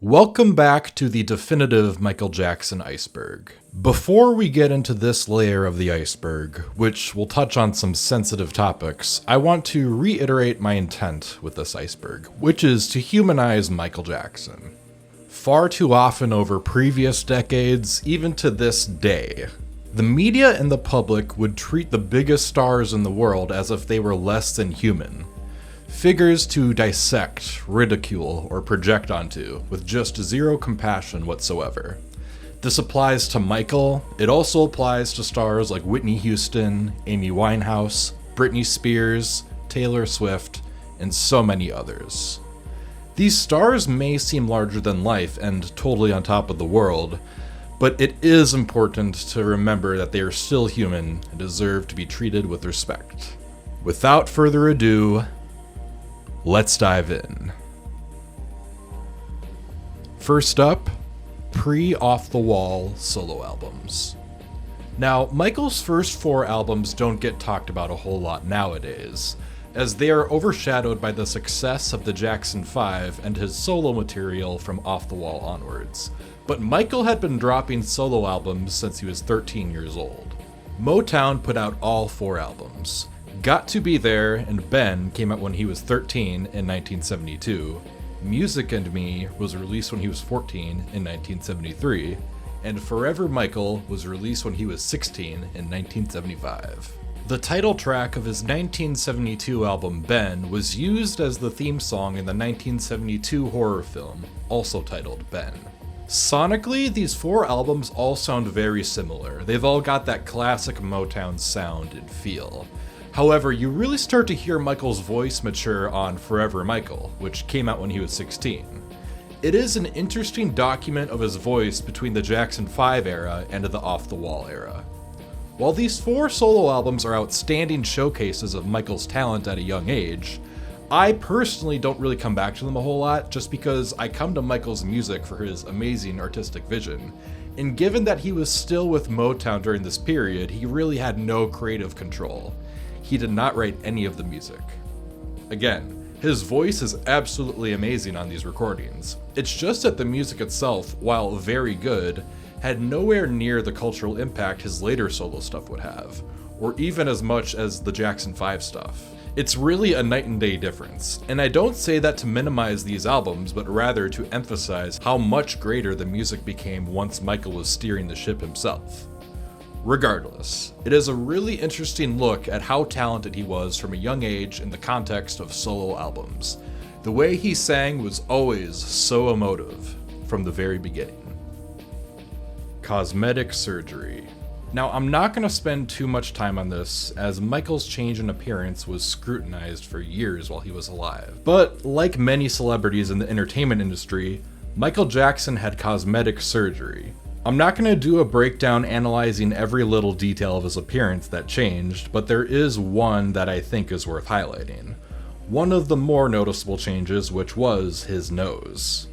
Welcome back to the definitive Michael Jackson iceberg. Before we get into this layer of the iceberg, which will touch on some sensitive topics, I want to reiterate my intent with this iceberg, which is to humanize Michael Jackson. Far too often over previous decades, even to this day, the media and the public would treat the biggest stars in the world as if they were less than human. Figures to dissect, ridicule, or project onto, with just zero compassion whatsoever. This applies to Michael. It also applies to stars like Whitney Houston, Amy Winehouse, Britney Spears, Taylor Swift, and so many others. These stars may seem larger than life and totally on top of the world, but it is important to remember that they are still human and deserve to be treated with respect. Without further ado, let's dive in. First up, pre-off-the-wall solo albums. Now, Michael's first 4 albums don't get talked about a whole lot nowadays, as they are overshadowed by the success of the Jackson 5 and his solo material from Off the Wall onwards. But Michael had been dropping solo albums since he was 13 years old. Motown put out all 4 albums. Got to Be There and Ben came out when he was 13 in 1972, Music and Me was released when he was 14 in 1973, and Forever Michael was released when he was 16 in 1975. The title track of his 1972 album Ben was used as the theme song in the 1972 horror film, also titled Ben. Sonically, these 4 albums all sound very similar. They've all got that classic Motown sound and feel. However, you really start to hear Michael's voice mature on Forever Michael, which came out when he was 16. It is an interesting document of his voice between the Jackson 5 era and the Off the Wall era. While these 4 solo albums are outstanding showcases of Michael's talent at a young age, I personally don't really come back to them a whole lot just because I come to Michael's music for his amazing artistic vision, and given that he was still with Motown during this period, he really had no creative control. He did not write any of the music. Again, his voice is absolutely amazing on these recordings. It's just that the music itself, while very good, had nowhere near the cultural impact his later solo stuff would have, or even as much as the Jackson 5 stuff. It's really a night and day difference, and I don't say that to minimize these albums, but rather to emphasize how much greater the music became once Michael was steering the ship himself. Regardless, it is a really interesting look at how talented he was from a young age in the context of solo albums. The way he sang was always so emotive from the very beginning. Cosmetic surgery. Now, I'm not going to spend too much time on this, as Michael's change in appearance was scrutinized for years while he was alive. But like many celebrities in the entertainment industry, Michael Jackson had cosmetic surgery. I'm not going to do a breakdown analyzing every little detail of his appearance that changed, but there is one that I think is worth highlighting. One of the more noticeable changes, which was his nose.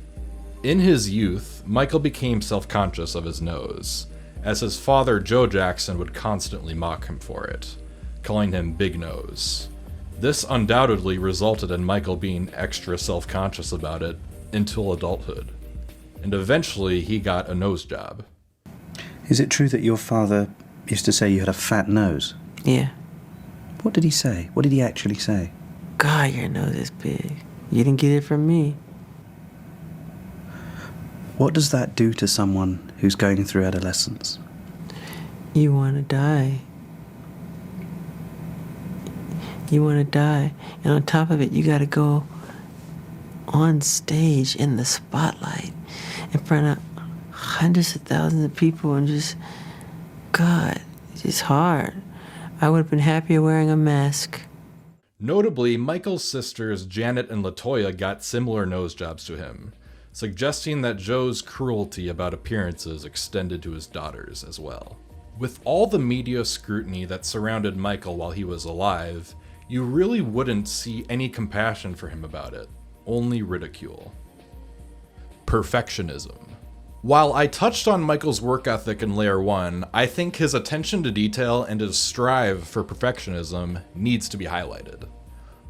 In his youth, Michael became self-conscious of his nose, as his father Joe Jackson would constantly mock him for it, calling him Big Nose. This undoubtedly resulted in Michael being extra self-conscious about it until adulthood. And eventually he got a nose job. Is it true that your father used to say you had a fat nose? Yeah. What did he say? What did he actually say? God, your nose is big. You didn't get it from me. What does that do to someone who's going through adolescence? You want to die. You want to die. And on top of it, you got to go on stage in the spotlight in front of hundreds of thousands of people and just, God, it's just hard. I would have been happier wearing a mask. Notably, Michael's sisters Janet and LaToya got similar nose jobs to him, suggesting that Joe's cruelty about appearances extended to his daughters as well. With all the media scrutiny that surrounded Michael while he was alive, you really wouldn't see any compassion for him about it, only ridicule. Perfectionism. While I touched on Michael's work ethic in Layer 1, I think his attention to detail and his strive for perfectionism needs to be highlighted.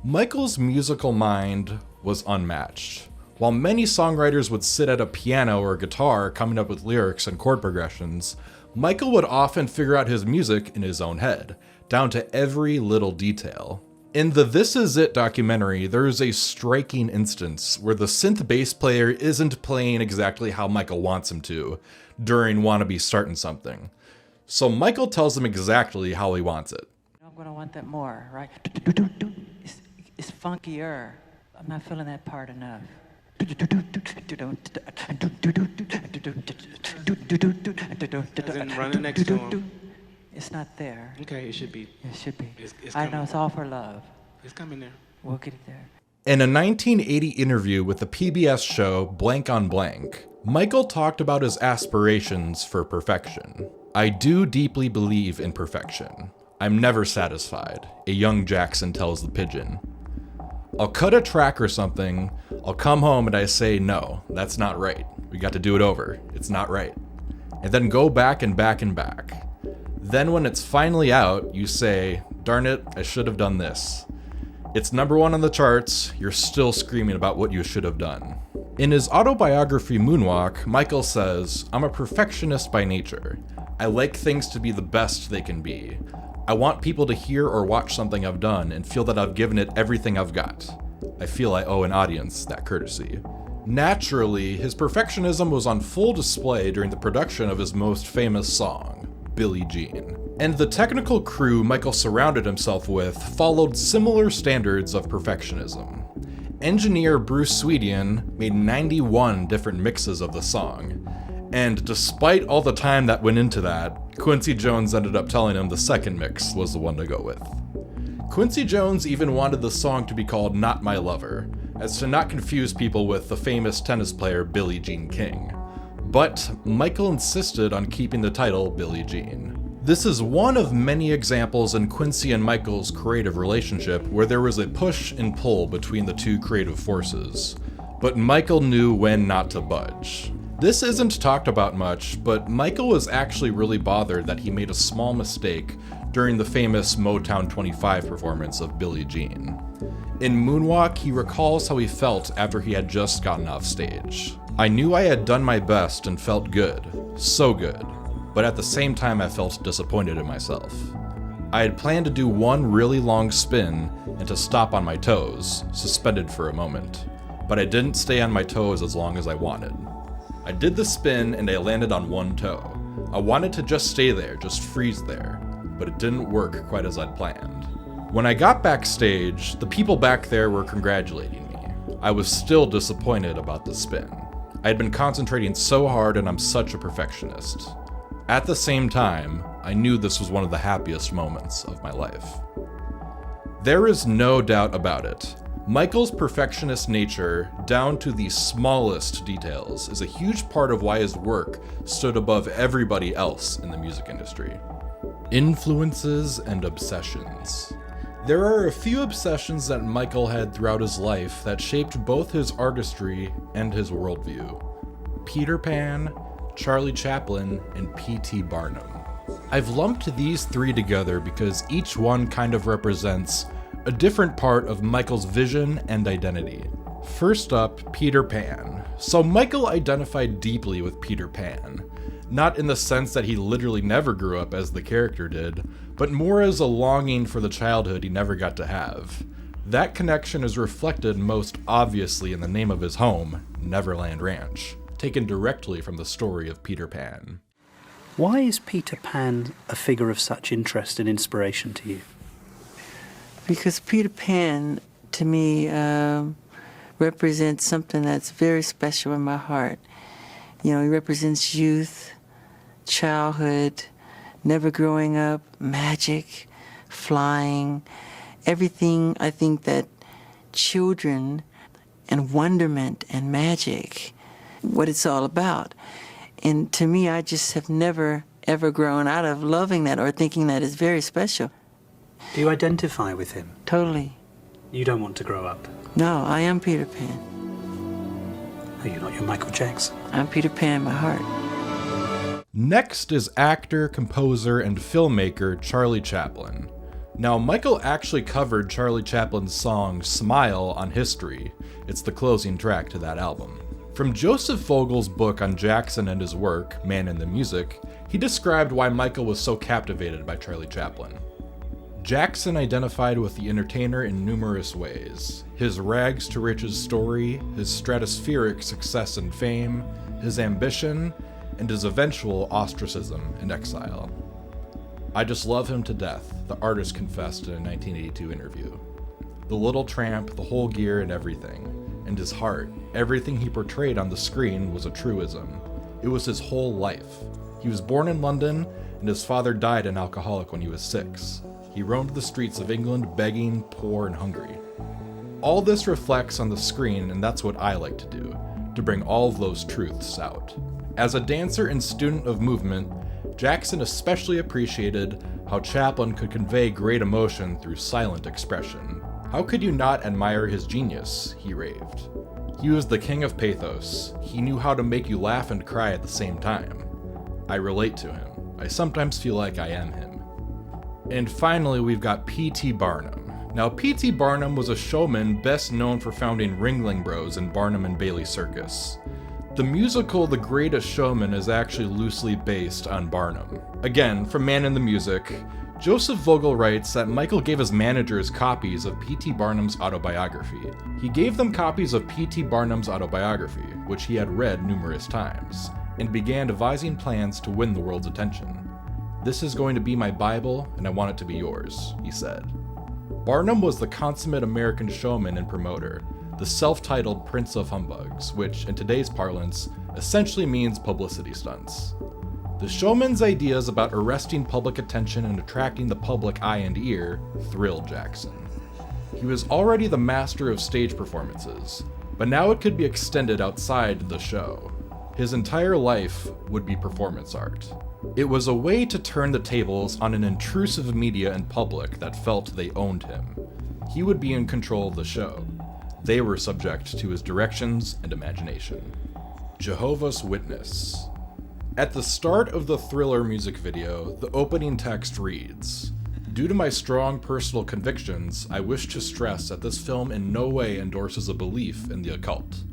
Michael's musical mind was unmatched. While many songwriters would sit at a piano or guitar coming up with lyrics and chord progressions, Michael would often figure out his music in his own head, down to every little detail. In the This Is It documentary, there is a striking instance where the synth bass player isn't playing exactly how Michael wants him to during Wanna Be Startin' Something. So Michael tells him exactly how he wants it. I'm gonna want that more, right? It's funkier. I'm not feeling that part enough. As in running next to him. It's not there. Okay, it should be. It should be. It's I coming. know, it's all for love. It's coming there. We'll get it there. In a 1980 interview with the PBS show Blank on Blank, Michael talked about his aspirations for perfection. I do deeply believe in perfection. I'm never satisfied, a young Jackson tells the Pigeon. I'll cut a track or something, I'll come home and I say, no, that's not right. We got to do it over. It's not right. And then go back and back and back. Then when it's finally out, you say, darn it, I should have done this. It's number 1 on the charts, you're still screaming about what you should have done. In his autobiography Moonwalk, Michael says, I'm a perfectionist by nature. I like things to be the best they can be. I want people to hear or watch something I've done and feel that I've given it everything I've got. I feel I owe an audience that courtesy. Naturally, his perfectionism was on full display during the production of his most famous song, Billie Jean. And the technical crew Michael surrounded himself with followed similar standards of perfectionism. Engineer Bruce Swedian made 91 different mixes of the song, and despite all the time that went into that, Quincy Jones ended up telling him the second mix was the one to go with. Quincy Jones even wanted the song to be called Not My Lover, as to not confuse people with the famous tennis player Billie Jean King. But Michael insisted on keeping the title Billie Jean. This is one of many examples in Quincy and Michael's creative relationship where there was a push and pull between the two creative forces, but Michael knew when not to budge. This isn't talked about much, but Michael was actually really bothered that he made a small mistake during the famous Motown 25 performance of Billie Jean. In Moonwalk, he recalls how he felt after he had just gotten off stage. I knew I had done my best and felt good, so good, but at the same time I felt disappointed in myself. I had planned to do one really long spin and to stop on my toes, suspended for a moment, but I didn't stay on my toes as long as I wanted. I did the spin and I landed on one toe. I wanted to just stay there, just freeze there, but it didn't work quite as I'd planned. When I got backstage, the people back there were congratulating me. I was still disappointed about the spin. I had been concentrating so hard and I'm such a perfectionist. At the same time, I knew this was one of the happiest moments of my life. There is no doubt about it. Michael's perfectionist nature, down to the smallest details, is a huge part of why his work stood above everybody else in the music industry. Influences and obsessions. There are a few obsessions that Michael had throughout his life that shaped both his artistry and his worldview. Peter Pan, Charlie Chaplin, and P.T. Barnum. I've lumped these 3 together because each one kind of represents a different part of Michael's vision and identity. First up, Peter Pan. So Michael identified deeply with Peter Pan, not in the sense that he literally never grew up as the character did, but more as a longing for the childhood he never got to have. That connection is reflected most obviously in the name of his home, Neverland Ranch, taken directly from the story of Peter Pan. Why is Peter Pan a figure of such interest and inspiration to you? Because Peter Pan, to me, represents something that's very special in my heart. You know, he represents youth, childhood, never growing up, magic, flying, everything I think that children and wonderment and magic, what it's all about. And to me, I just have never, ever grown out of loving that or thinking that is very special. Do you identify with him? Totally. You don't want to grow up? No, I am Peter Pan. No, you're not. You're Michael Jackson. I'm Peter Pan in my heart. Next is actor, composer, and filmmaker Charlie Chaplin. Now, Michael actually covered Charlie Chaplin's song Smile on History. It's the closing track to that album. From Joseph Vogel's book on Jackson and his work, Man in the Music, he described why Michael was so captivated by Charlie Chaplin. Jackson identified with the entertainer in numerous ways. His rags to riches story, his stratospheric success and fame, his ambition, and his eventual ostracism and exile. "I just love him to death," the artist confessed in a 1982 interview. The little tramp, the whole gear and everything. And his heart, everything he portrayed on the screen was a truism. It was his whole life. He was born in London, and his father died an alcoholic when he was 6. He roamed the streets of England begging, poor and hungry. All this reflects on the screen, and that's what I like to do, to bring all of those truths out. As a dancer and student of movement, Jackson especially appreciated how Chaplin could convey great emotion through silent expression. "How could you not admire his genius?" he raved. "He was the king of pathos. He knew how to make you laugh and cry at the same time. I relate to him. I sometimes feel like I am him." And finally, we've got P.T. Barnum. Now, P.T. Barnum was a showman best known for founding Ringling Bros and Barnum and Bailey Circus. The musical The Greatest Showman is actually loosely based on Barnum. Again, from Man in the Music, Joseph Vogel writes that Michael gave his managers copies of P.T. Barnum's autobiography. He gave them copies of P.T. Barnum's autobiography, which he had read numerous times, and began devising plans to win the world's attention. "This is going to be my Bible, and I want it to be yours," he said. Barnum was the consummate American showman and promoter, the self-titled Prince of Humbugs, which, in today's parlance, essentially means publicity stunts. The showman's ideas about arresting public attention and attracting the public eye and ear thrilled Jackson. He was already the master of stage performances, but now it could be extended outside the show. His entire life would be performance art. It was a way to turn the tables on an intrusive media and public that felt they owned him. He would be in control of the show. They were subject to his directions and imagination. Jehovah's Witness. At the start of the Thriller music video, the opening text reads, "Due to my strong personal convictions, I wish to stress that this film in no way endorses a belief in the occult."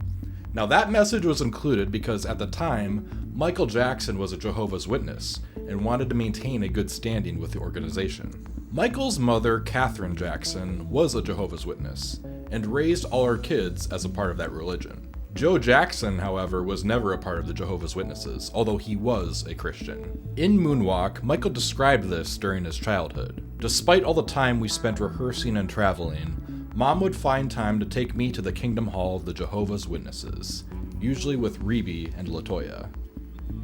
Now that message was included because at the time, Michael Jackson was a Jehovah's Witness and wanted to maintain a good standing with the organization. Michael's mother, Katherine Jackson, was a Jehovah's Witness and raised all her kids as a part of that religion. Joe Jackson, however, was never a part of the Jehovah's Witnesses, although he was a Christian. In Moonwalk, Michael described this during his childhood. "Despite all the time we spent rehearsing and traveling, Mom would find time to take me to the Kingdom Hall of the Jehovah's Witnesses, usually with Rebe and LaToya."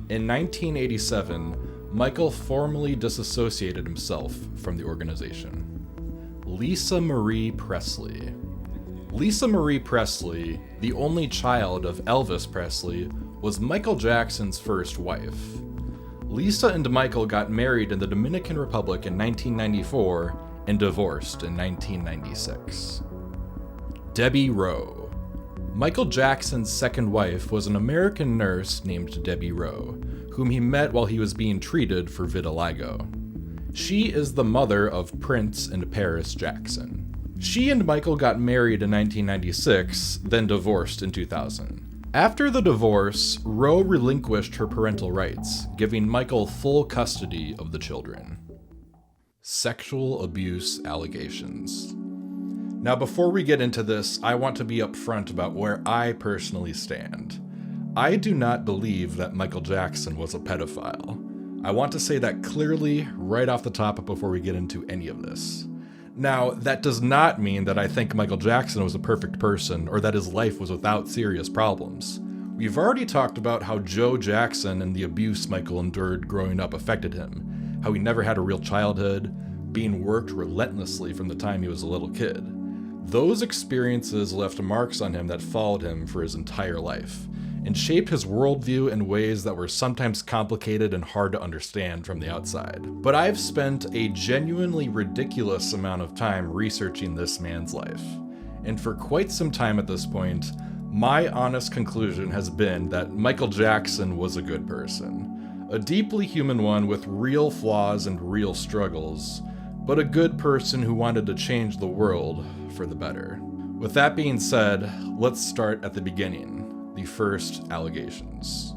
In 1987, Michael formally disassociated himself from the organization. Lisa Marie Presley. Lisa Marie Presley, the only child of Elvis Presley, was Michael Jackson's first wife. Lisa and Michael got married in the Dominican Republic in 1994 and divorced in 1996. Debbie Rowe. Michael Jackson's second wife was an American nurse named Debbie Rowe, whom he met while he was being treated for vitiligo. She is the mother of Prince and Paris Jackson. She and Michael got married in 1996, then divorced in 2000. After the divorce, Rowe relinquished her parental rights, giving Michael full custody of the children. Sexual abuse allegations. Now, before we get into this, I want to be upfront about where I personally stand. I do not believe that Michael Jackson was a pedophile. I want to say that clearly right off the top before we get into any of this. Now, that does not mean that I think Michael Jackson was a perfect person or that his life was without serious problems. We've already talked about how Joe Jackson and the abuse Michael endured growing up affected him, how he never had a real childhood, being worked relentlessly from the time he was a little kid. Those experiences left marks on him that followed him for his entire life, and shaped his worldview in ways that were sometimes complicated and hard to understand from the outside. But I've spent a genuinely ridiculous amount of time researching this man's life, and for quite some time at this point, my honest conclusion has been that Michael Jackson was a good person, a deeply human one with real flaws and real struggles, but a good person who wanted to change the world for the better. With that being said, let's start at the beginning, the first allegations.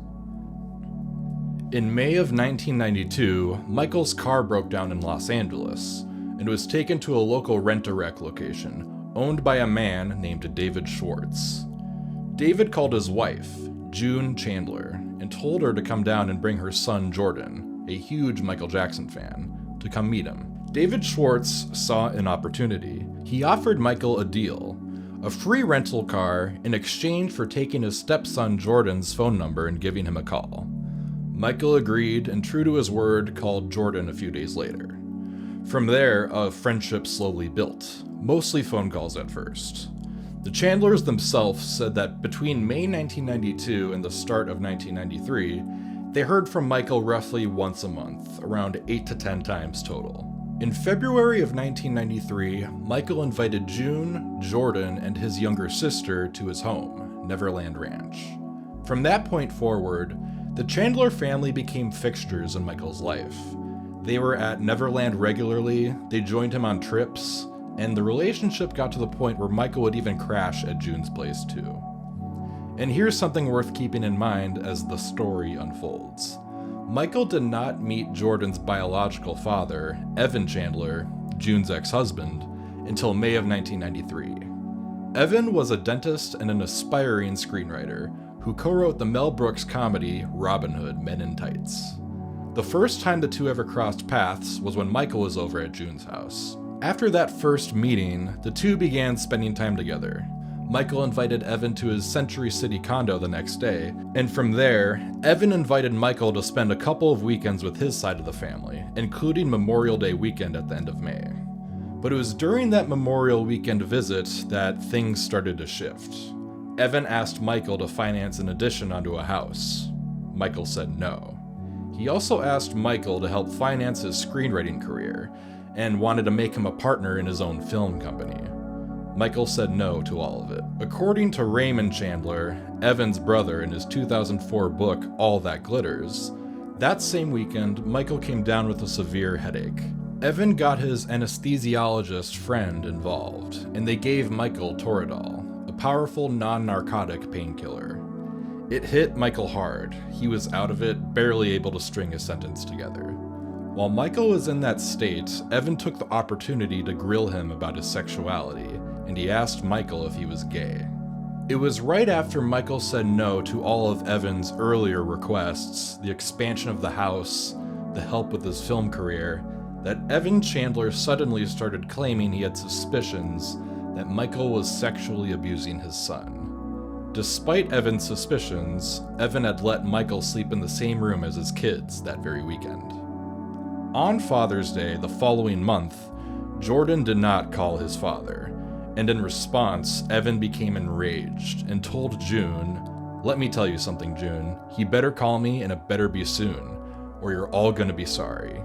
In May of 1992, Michael's car broke down in Los Angeles and was taken to a local rent-a-wreck location owned by a man named David Schwartz. David called his wife, June Chandler, and told her to come down and bring her son Jordan, a huge Michael Jackson fan, to come meet him. David Schwartz saw an opportunity. He offered Michael a deal, a free rental car in exchange for taking his stepson Jordan's phone number and giving him a call. Michael agreed and, true to his word, called Jordan a few days later. From there, a friendship slowly built, mostly phone calls at first. The Chandlers themselves said that between May 1992 and the start of 1993, they heard from Michael roughly once a month, around 8 to 10 times total. In February of 1993, Michael invited June, Jordan, and his younger sister to his home, Neverland Ranch. From that point forward, the Chandler family became fixtures in Michael's life. They were at Neverland regularly, they joined him on trips, and the relationship got to the point where Michael would even crash at June's place too. And here's something worth keeping in mind as the story unfolds. Michael did not meet Jordan's biological father, Evan Chandler, June's ex-husband, until May of 1993. Evan was a dentist and an aspiring screenwriter who co-wrote the Mel Brooks comedy Robin Hood, Men in Tights. The first time the two ever crossed paths was when Michael was over at June's house. After that first meeting, the two began spending time together. Michael invited Evan to his Century City condo the next day, and from there, Evan invited Michael to spend a couple of weekends with his side of the family, including Memorial Day weekend at the end of May. But it was during that Memorial weekend visit that things started to shift. Evan asked Michael to finance an addition onto a house. Michael said no. He also asked Michael to help finance his screenwriting career, and wanted to make him a partner in his own film company. Michael said no to all of it. According to Raymond Chandler, Evan's brother, in his 2004 book, All That Glitters, that same weekend, Michael came down with a severe headache. Evan got his anesthesiologist friend involved, and they gave Michael Toradol, a powerful non-narcotic painkiller. It hit Michael hard. He was out of it, barely able to string a sentence together. While Michael was in that state, Evan took the opportunity to grill him about his sexuality, and he asked Michael if he was gay. It was right after Michael said no to all of Evan's earlier requests, the expansion of the house, the help with his film career, that Evan Chandler suddenly started claiming he had suspicions that Michael was sexually abusing his son. Despite Evan's suspicions, Evan had let Michael sleep in the same room as his kids that very weekend. On Father's Day the following month, Jordan did not call his father, and in response, Evan became enraged and told June, "Let me tell you something, June. He better call me, and it better be soon, or you're all gonna be sorry.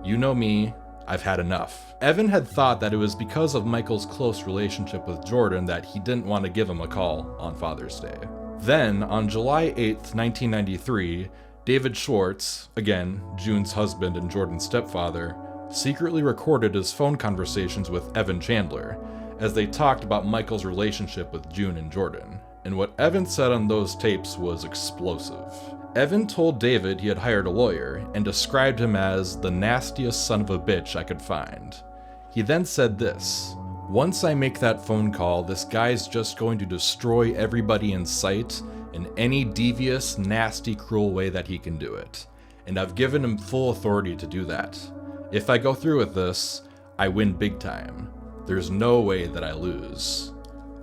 You know me, I've had enough." Evan had thought that it was because of Michael's close relationship with Jordan that he didn't want to give him a call on Father's Day. Then, on July 8th, 1993, David Schwartz, again, June's husband and Jordan's stepfather, secretly recorded his phone conversations with Evan Chandler, as they talked about Michael's relationship with June and Jordan. And what Evan said on those tapes was explosive. Evan told David he had hired a lawyer and described him as the nastiest son of a bitch I could find. He then said this, "Once I make that phone call, this guy's just going to destroy everybody in sight in any devious, nasty, cruel way that he can do it. And I've given him full authority to do that. If I go through with this, I win big time. There's no way that I lose.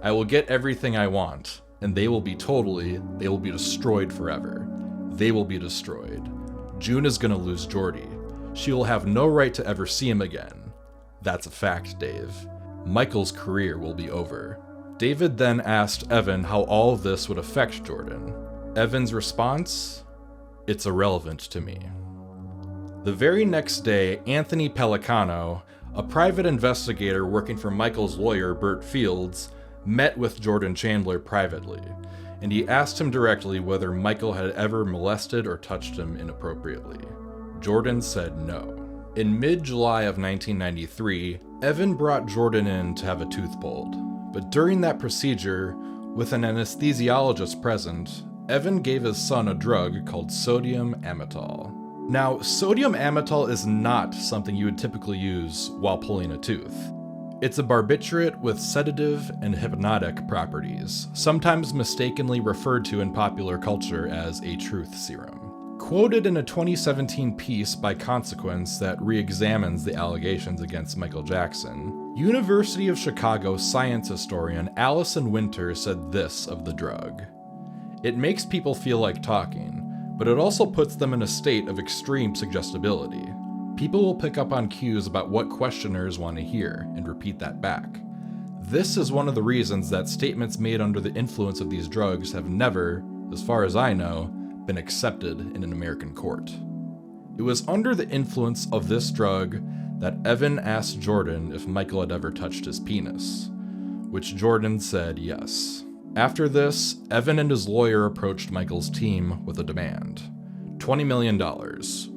I will get everything I want, and they will be destroyed forever. They will be destroyed. June is gonna lose Jordy. She will have no right to ever see him again. That's a fact, Dave. Michael's career will be over." David then asked Evan how all of this would affect Jordan. Evan's response? "It's irrelevant to me." The very next day, Anthony Pellicano, a private investigator working for Michael's lawyer, Burt Fields, met with Jordan Chandler privately, and he asked him directly whether Michael had ever molested or touched him inappropriately. Jordan said no. In mid-July of 1993, Evan brought Jordan in to have a tooth pulled. But during that procedure, with an anesthesiologist present, Evan gave his son a drug called sodium amytal. Now, sodium amytal is not something you would typically use while pulling a tooth. It's a barbiturate with sedative and hypnotic properties, sometimes mistakenly referred to in popular culture as a truth serum. Quoted in a 2017 piece by Consequence that re-examines the allegations against Michael Jackson, University of Chicago science historian Allison Winter said this of the drug: "It makes people feel like talking, but it also puts them in a state of extreme suggestibility. People will pick up on cues about what questioners want to hear and repeat that back. This is one of the reasons that statements made under the influence of these drugs have never, as far as I know, been accepted in an American court." It was under the influence of this drug that Evan asked Jordan if Michael had ever touched his penis, which Jordan said yes. After this, Evan and his lawyer approached Michael's team with a demand: $20 million,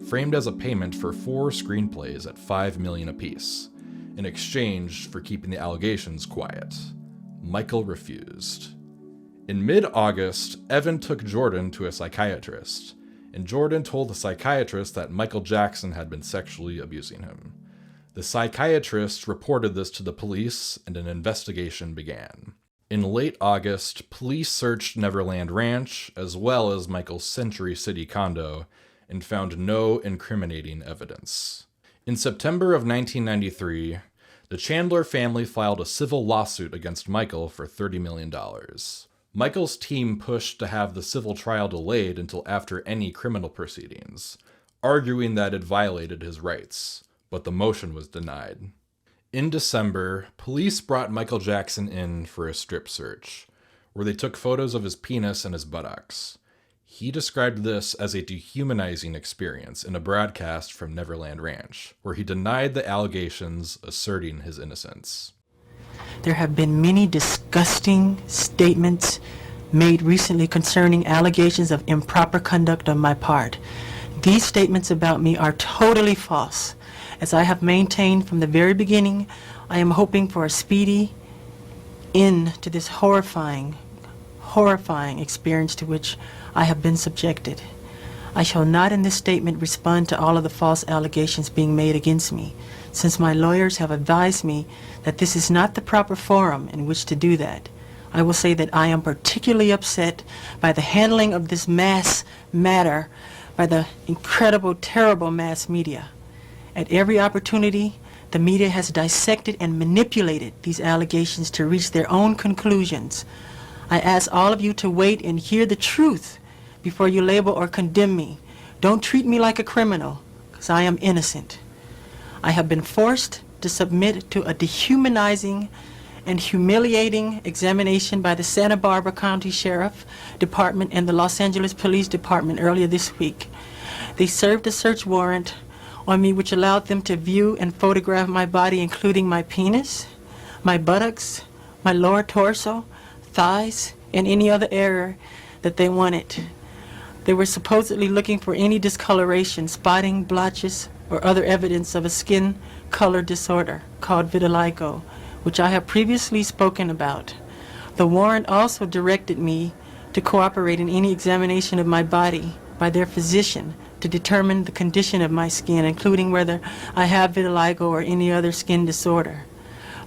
framed as a payment for 4 screenplays at $5 million apiece, in exchange for keeping the allegations quiet. Michael refused. In mid-August, Evan took Jordan to a psychiatrist, and Jordan told the psychiatrist that Michael Jackson had been sexually abusing him. The psychiatrist reported this to the police, and an investigation began. In late August, police searched Neverland Ranch, as well as Michael's Century City condo, and found no incriminating evidence. In September of 1993, the Chandler family filed a civil lawsuit against Michael for $30 million. Michael's team pushed to have the civil trial delayed until after any criminal proceedings, arguing that it violated his rights, but the motion was denied. In December, police brought Michael Jackson in for a strip search, where they took photos of his penis and his buttocks. He described this as a dehumanizing experience in a broadcast from Neverland Ranch, where he denied the allegations, asserting his innocence. There have been many disgusting statements made recently concerning allegations of improper conduct on my part. These statements about me are totally false. As I have maintained from the very beginning, I am hoping for a speedy end to this horrifying experience to which I have been subjected. I shall not in this statement respond to all of the false allegations being made against me, since my lawyers have advised me that this is not the proper forum in which to do that. I will say that I am particularly upset by the handling of this mass matter by the incredible, terrible mass media. At every opportunity, the media has dissected and manipulated these allegations to reach their own conclusions. I ask all of you to wait and hear the truth before you label or condemn me. Don't treat me like a criminal, because I am innocent. I have been forced to submit to a dehumanizing and humiliating examination by the Santa Barbara County Sheriff Department and the Los Angeles Police Department earlier this week. They served a search warrant on me which allowed them to view and photograph my body, including my penis, my buttocks, my lower torso, thighs, and any other area that they wanted. They were supposedly looking for any discoloration, spotting, blotches, or other evidence of a skin color disorder called vitiligo, which I have previously spoken about. The warrant also directed me to cooperate in any examination of my body by their physician to determine the condition of my skin, including whether I have vitiligo or any other skin disorder.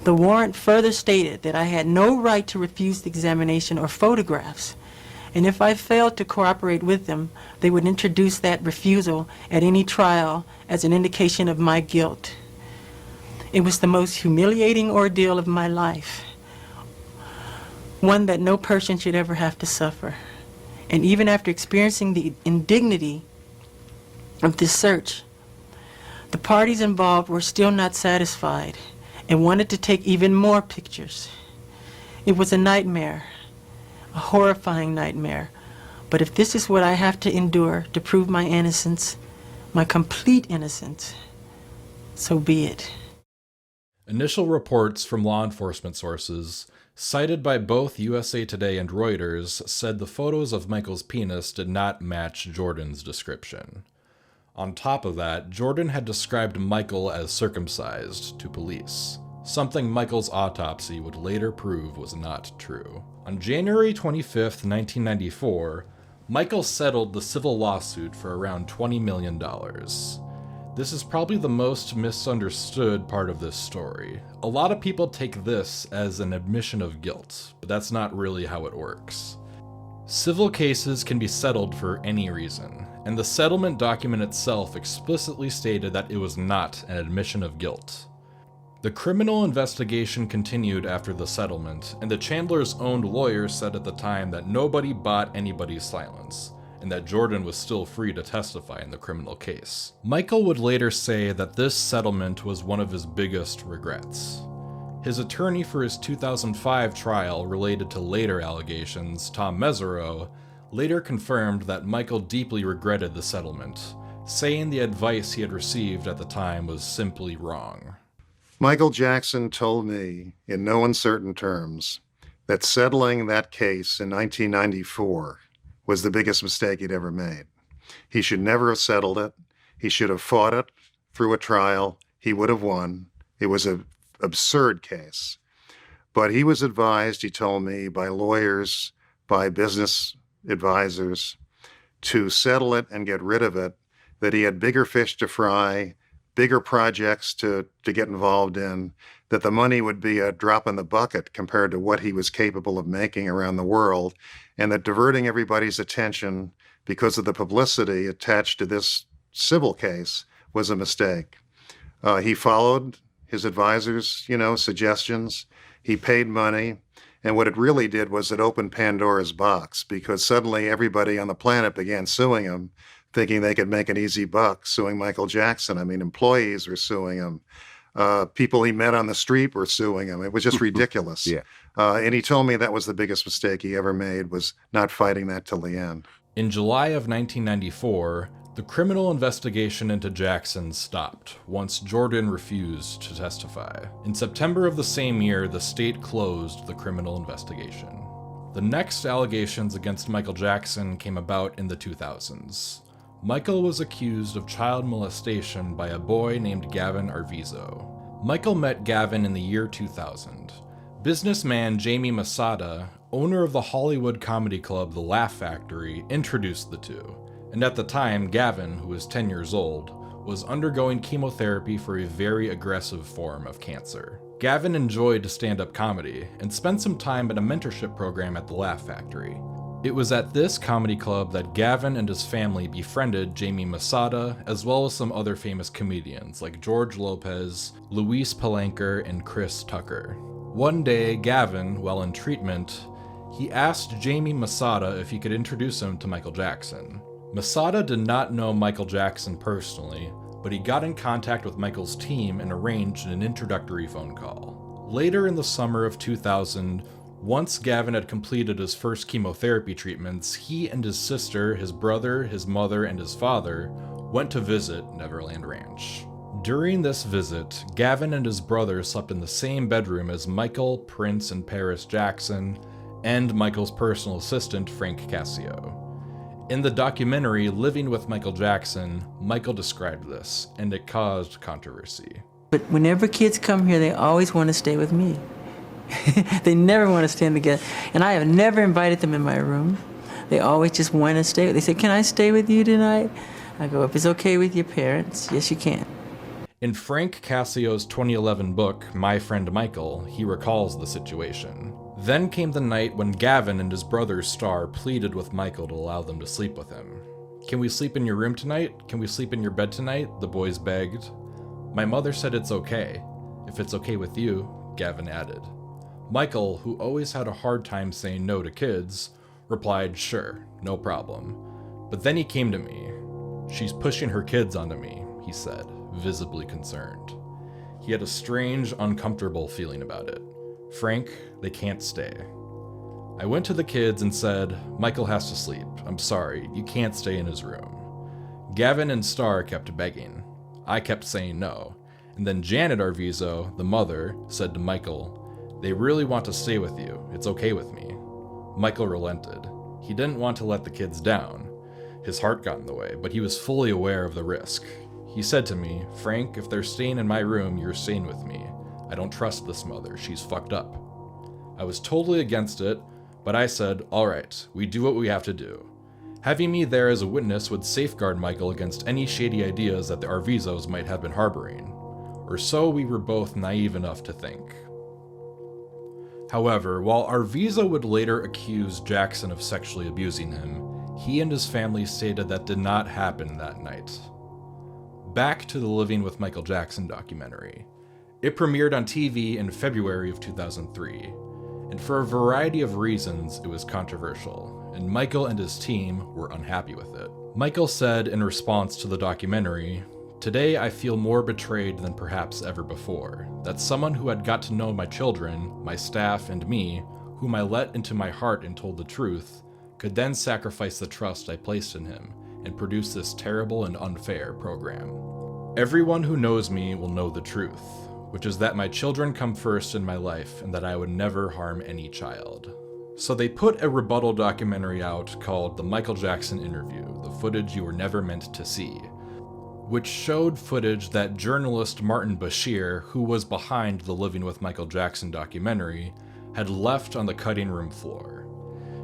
The warrant further stated that I had no right to refuse the examination or photographs, and if I failed to cooperate with them, they would introduce that refusal at any trial as an indication of my guilt. It was the most humiliating ordeal of my life, one that no person should ever have to suffer. And even after experiencing the indignity of this search, the parties involved were still not satisfied and wanted to take even more pictures. It was a nightmare, a horrifying nightmare. But if this is what I have to endure to prove my innocence, my complete innocence, so be it. Initial reports from law enforcement sources, cited by both USA Today and Reuters, said the photos of Michael's penis did not match Jordan's description. On top of that, Jordan had described Michael as circumcised to police, something Michael's autopsy would later prove was not true. On January 25th, 1994, Michael settled the civil lawsuit for around $20 million. This is probably the most misunderstood part of this story. A lot of people take this as an admission of guilt, but that's not really how it works. Civil cases can be settled for any reason, and the settlement document itself explicitly stated that it was not an admission of guilt. The criminal investigation continued after the settlement, and the Chandlers' own lawyer said at the time that nobody bought anybody's silence, and that Jordan was still free to testify in the criminal case. Michael would later say that this settlement was one of his biggest regrets. His attorney for his 2005 trial related to later allegations, Tom Mesereau, later confirmed that Michael deeply regretted the settlement, saying the advice he had received at the time was simply wrong. Michael Jackson told me, in no uncertain terms, that settling that case in 1994 was the biggest mistake he'd ever made. He should never have settled it. He should have fought it through a trial. He would have won. It was an absurd case. But he was advised, he told me, by lawyers, by business advisors, to settle it and get rid of it, that he had bigger fish to fry, bigger projects to get involved in, that the money would be a drop in the bucket compared to what he was capable of making around the world, and that diverting everybody's attention because of the publicity attached to this civil case was a mistake. He followed his advisors', suggestions. He paid money. And what it really did was it opened Pandora's box, because suddenly everybody on the planet began suing him, thinking they could make an easy buck suing Michael Jackson. I mean, employees were suing him. People he met on the street were suing him. It was just ridiculous. Yeah. And he told me that was the biggest mistake he ever made, was not fighting that till the end. In July of 1994, the criminal investigation into Jackson stopped once Jordan refused to testify. In September of the same year, the state closed the criminal investigation. The next allegations against Michael Jackson came about in the 2000s. Michael was accused of child molestation by a boy named Gavin Arvizo. Michael met Gavin in the year 2000. Businessman Jamie Masada, owner of the Hollywood comedy club The Laugh Factory, introduced the two. And at the time, Gavin, who was 10 years old, was undergoing chemotherapy for a very aggressive form of cancer. Gavin enjoyed stand-up comedy and spent some time at a mentorship program at the Laugh Factory. It was at this comedy club that Gavin and his family befriended Jamie Masada, as well as some other famous comedians like George Lopez, Luis Palanker, and Chris Tucker. One day, Gavin, while in treatment, he asked Jamie Masada if he could introduce him to Michael Jackson. Masada did not know Michael Jackson personally, but he got in contact with Michael's team and arranged an introductory phone call. Later in the summer of 2000, once Gavin had completed his first chemotherapy treatments, he and his sister, his brother, his mother, and his father went to visit Neverland Ranch. During this visit, Gavin and his brother slept in the same bedroom as Michael, Prince, and Paris Jackson, and Michael's personal assistant, Frank Cascio. In the documentary Living with Michael Jackson, Michael described this, and it caused controversy. But whenever kids come here, they always want to stay with me. They never want to stay together. And I have never invited them in my room. They always just want to stay. They say, "Can I stay with you tonight?" I go, "If it's okay with your parents, yes, you can." In Frank Cascio's 2011 book, My Friend Michael, he recalls the situation. Then came the night when Gavin and his brother Star pleaded with Michael to allow them to sleep with him. "Can we sleep in your room tonight? Can we sleep in your bed tonight?" the boys begged. "My mother said it's okay. If it's okay with you," Gavin added. Michael, who always had a hard time saying no to kids, replied, "Sure, no problem." But then he came to me. "She's pushing her kids onto me," he said, visibly concerned. He had a strange, uncomfortable feeling about it. "Frank, they can't stay." I went to the kids and said, "Michael has to sleep. I'm sorry, you can't stay in his room." Gavin and Star kept begging. I kept saying no. And then Janet Arvizo, the mother, said to Michael, "They really want to stay with you. It's okay with me." Michael relented. He didn't want to let the kids down. His heart got in the way, but he was fully aware of the risk. He said to me, "Frank, if they're staying in my room, you're staying with me. I don't trust this mother. She's fucked up." I was totally against it, but I said, "All right, we do what we have to do." Having me there as a witness would safeguard Michael against any shady ideas that the Arvizos might have been harboring. Or so we were both naive enough to think. However, while Arvizo would later accuse Jackson of sexually abusing him, he and his family stated that did not happen that night. Back to the Living with Michael Jackson documentary. It premiered on TV in February of 2003, and for a variety of reasons it was controversial, and Michael and his team were unhappy with it. Michael said in response to the documentary, "Today I feel more betrayed than perhaps ever before, that someone who had got to know my children, my staff, and me, whom I let into my heart and told the truth, could then sacrifice the trust I placed in him and produce this terrible and unfair program. Everyone who knows me will know the truth, which is that my children come first in my life and that I would never harm any child." So they put a rebuttal documentary out called The Michael Jackson Interview, the footage you were never meant to see, which showed footage that journalist Martin Bashir, who was behind the Living with Michael Jackson documentary, had left on the cutting room floor.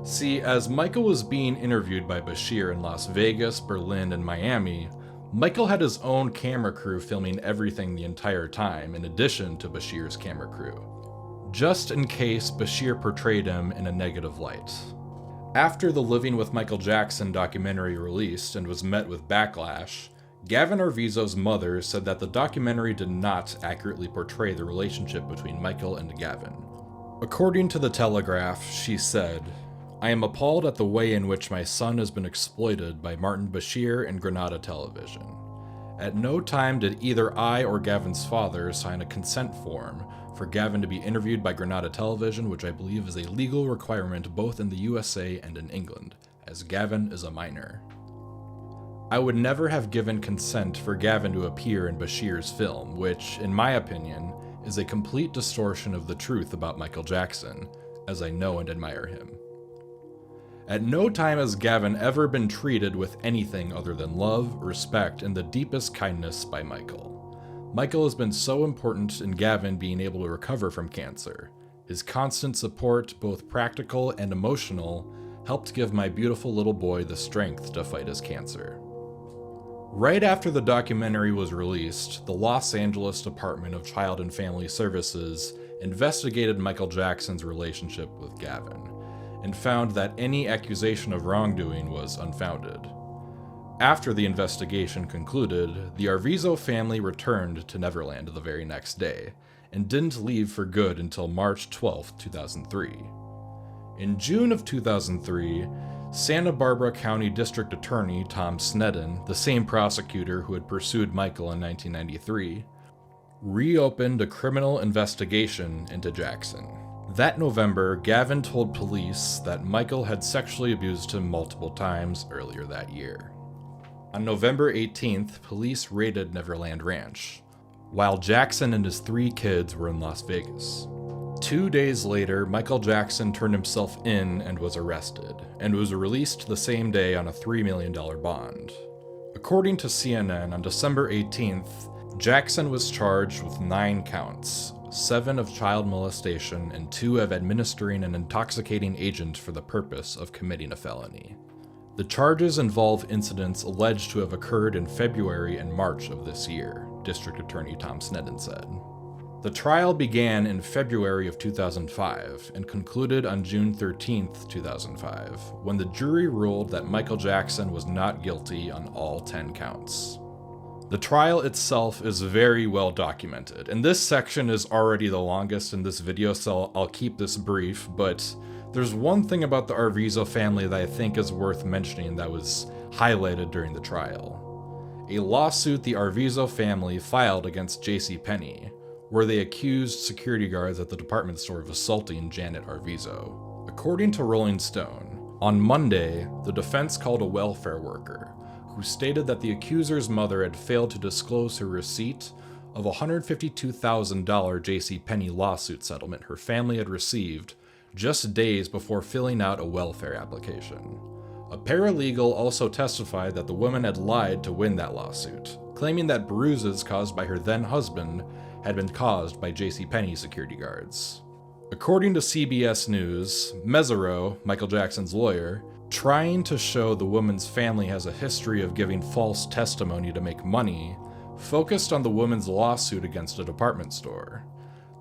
See, as Michael was being interviewed by Bashir in Las Vegas, Berlin, and Miami, Michael had his own camera crew filming everything the entire time, in addition to Bashir's camera crew, just in case Bashir portrayed him in a negative light. After the Living with Michael Jackson documentary released and was met with backlash, Gavin Arvizo's mother said that the documentary did not accurately portray the relationship between Michael and Gavin. According to The Telegraph, she said, "I am appalled at the way in which my son has been exploited by Martin Bashir and Granada Television. At no time did either I or Gavin's father sign a consent form for Gavin to be interviewed by Granada Television, which I believe is a legal requirement both in the USA and in England, as Gavin is a minor. I would never have given consent for Gavin to appear in Bashir's film, which, in my opinion, is a complete distortion of the truth about Michael Jackson, as I know and admire him. At no time has Gavin ever been treated with anything other than love, respect, and the deepest kindness by Michael. Michael has been so important in Gavin being able to recover from cancer. His constant support, both practical and emotional, helped give my beautiful little boy the strength to fight his cancer." Right after the documentary was released, the Los Angeles Department of Child and Family Services investigated Michael Jackson's relationship with Gavin, and found that any accusation of wrongdoing was unfounded. After the investigation concluded, the Arvizo family returned to Neverland the very next day, and didn't leave for good until March 12, 2003. In June of 2003, Santa Barbara County District Attorney Tom Sneddon, the same prosecutor who had pursued Michael in 1993, reopened a criminal investigation into Jackson. That November, Gavin told police that Michael had sexually abused him multiple times earlier that year. On November 18th, police raided Neverland Ranch, while Jackson and his 3 kids were in Las Vegas. 2 days later, Michael Jackson turned himself in and was arrested, and was released the same day on a $3 million bond. According to CNN, on December 18th, Jackson was charged with 9 counts, 7 of child molestation and 2 of administering an intoxicating agent for the purpose of committing a felony. The charges involve incidents alleged to have occurred in February and March of this year, District Attorney Tom Sneddon said. The trial began in February of 2005 and concluded on June 13, 2005, when the jury ruled that Michael Jackson was not guilty on all 10 counts. The trial itself is very well documented, and this section is already the longest in this video, so I'll keep this brief, but there's one thing about the Arvizo family that I think is worth mentioning that was highlighted during the trial. A lawsuit the Arvizo family filed against JCPenney, where they accused security guards at the department store of assaulting Janet Arvizo. According to Rolling Stone, on Monday, the defense called a welfare worker, who stated that the accuser's mother had failed to disclose her receipt of a $152,000 JCPenney lawsuit settlement her family had received just days before filling out a welfare application. A paralegal also testified that the woman had lied to win that lawsuit, claiming that bruises caused by her then-husband had been caused by JCPenney security guards. According to CBS News, Rowe, Michael Jackson's lawyer, trying to show the woman's family has a history of giving false testimony to make money, focused on the woman's lawsuit against a department store.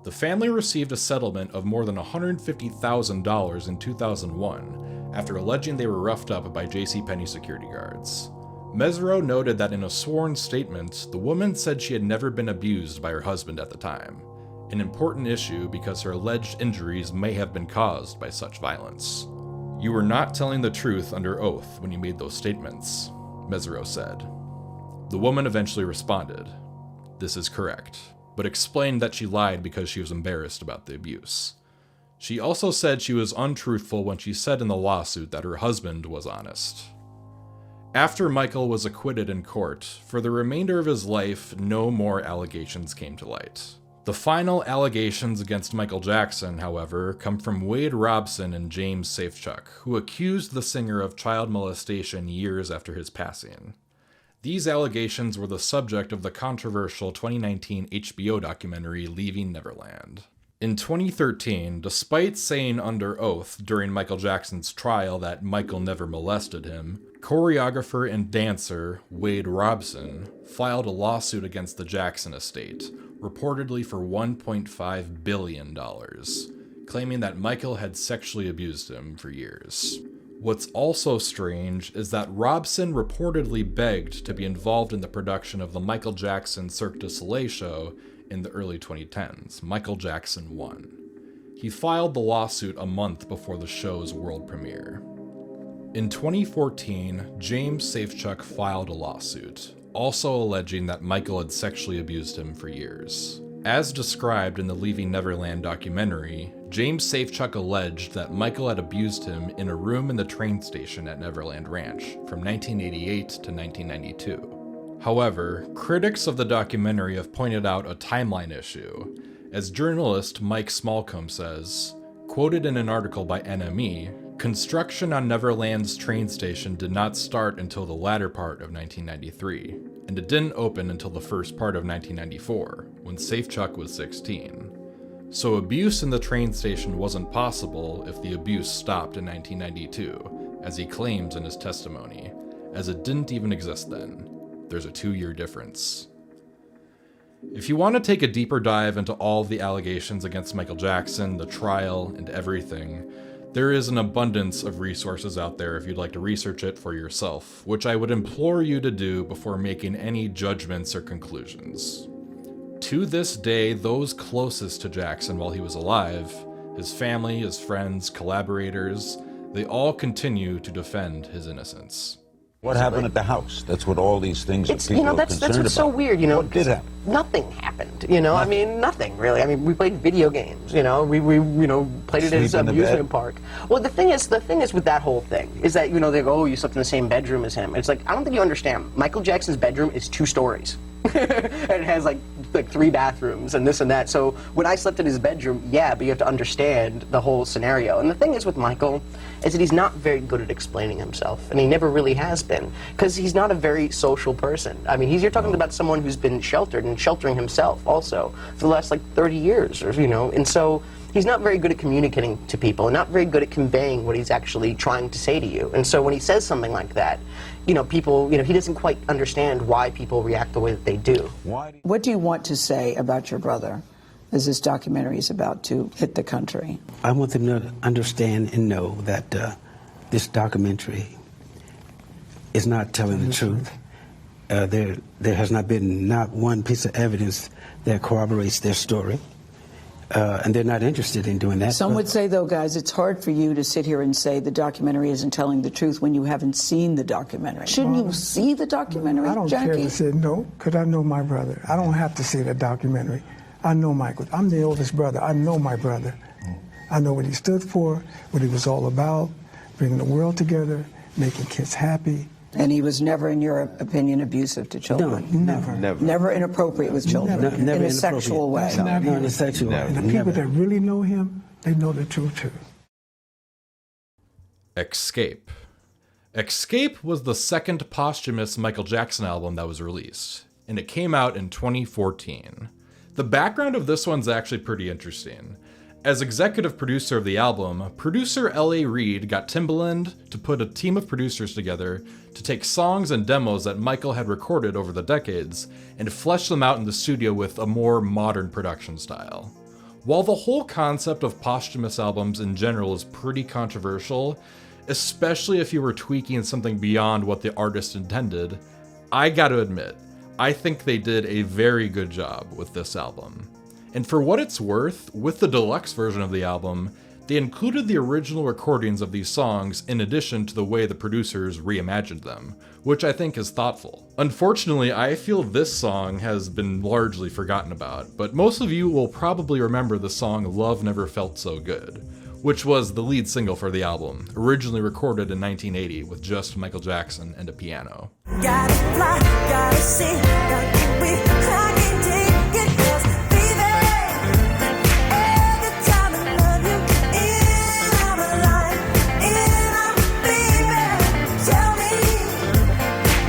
The family received a settlement of more than $150,000 in 2001 after alleging they were roughed up by JCPenney security guards. Rowe noted that in a sworn statement, the woman said she had never been abused by her husband at the time, an important issue because her alleged injuries may have been caused by such violence. "You were not telling the truth under oath when you made those statements," Rowe said. The woman eventually responded, "This is correct," but explained that she lied because she was embarrassed about the abuse. She also said she was untruthful when she said in the lawsuit that her husband was honest. After Michael was acquitted in court, for the remainder of his life, no more allegations came to light. The final allegations against Michael Jackson, however, come from Wade Robson and James Safechuck, who accused the singer of child molestation years after his passing. These allegations were the subject of the controversial 2019 HBO documentary Leaving Neverland. In 2013, despite saying under oath during Michael Jackson's trial that Michael never molested him, choreographer and dancer Wade Robson filed a lawsuit against the Jackson estate, reportedly for $1.5 billion, claiming that Michael had sexually abused him for years. What's also strange is that Robson reportedly begged to be involved in the production of the Michael Jackson Cirque du Soleil show in the early 2010s, Michael Jackson 1. He filed the lawsuit a month before the show's world premiere. In 2014, James Safechuck filed a lawsuit, also alleging that Michael had sexually abused him for years. As described in the Leaving Neverland documentary, James Safechuck alleged that Michael had abused him in a room in the train station at Neverland Ranch from 1988 to 1992. However, critics of the documentary have pointed out a timeline issue, as journalist Mike Smallcombe says, quoted in an article by NME, construction on Neverland's train station did not start until the latter part of 1993, and it didn't open until the first part of 1994, when Safechuck was 16. So abuse in the train station wasn't possible if the abuse stopped in 1992, as he claims in his testimony, as it didn't even exist then. There's a 2-year difference. If you want to take a deeper dive into all of the allegations against Michael Jackson, the trial, and everything, there is an abundance of resources out there if you'd like to research it for yourself, which I would implore you to do before making any judgments or conclusions. To this day, those closest to Jackson while he was alive, his family, his friends, collaborators, they all continue to defend his innocence. What happened at the house? That's what all these things It's, that people that's are concerned what's so about. weird, What did happen? Nothing happened, I mean, nothing really. I mean, we played video games, we played it as Sleep an in the bed? amusement park. Well, the thing is with that whole thing is that, they go, oh, you slept in the same bedroom as him. It's like, I don't think you understand. Michael Jackson's bedroom is 2 stories. And it has like 3 bathrooms and this and that. So when I slept in his bedroom, yeah, but you have to understand the whole scenario. And the thing is with Michael is that he's not very good at explaining himself, and he never really has been, because he's not a very social person. I mean, you're talking about someone who's been sheltered and sheltering himself also for the last 30 years, or and so he's not very good at communicating to people, and not very good at conveying what he's actually trying to say to you. And so when he says something like that, people, he doesn't quite understand why people react the way that they do. What do you want to say about your brother as this documentary is about to hit the country? I want them to understand and know that this documentary is not telling the truth. There has not been not one piece of evidence that corroborates their story. And they're not interested in doing that. Some would say, though, guys, it's hard for you to sit here and say the documentary isn't telling the truth when you haven't seen the documentary. Shouldn't you see the documentary, I don't care to say no, because I know my brother. I don't have to see the documentary. I know Michael. I'm the oldest brother. I know my brother. I know what he stood for, what he was all about, bringing the world together, making kids happy. And he was never, in your opinion, abusive to children? No, never. Never inappropriate with children? Never in a sexual way? No, in a sexual way. And the people that really know him, they know the truth too. Xscape. Xscape was the second posthumous Michael Jackson album that was released, and it came out in 2014. The background of this one's actually pretty interesting. As executive producer of the album, producer L.A. Reid got Timbaland to put a team of producers together to take songs and demos that Michael had recorded over the decades and flesh them out in the studio with a more modern production style. While the whole concept of posthumous albums in general is pretty controversial, especially if you were tweaking something beyond what the artist intended, I gotta admit, I think they did a very good job with this album. And for what it's worth, with the deluxe version of the album, they included the original recordings of these songs in addition to the way the producers reimagined them, which I think is thoughtful. Unfortunately, I feel this song has been largely forgotten about, but most of you will probably remember the song Love Never Felt So Good, which was the lead single for the album, originally recorded in 1980 with just Michael Jackson and a piano. Gotta fly, gotta see, gotta keep it, I can't take it, 'cause baby, every time I love you, in our life, in our baby, tell me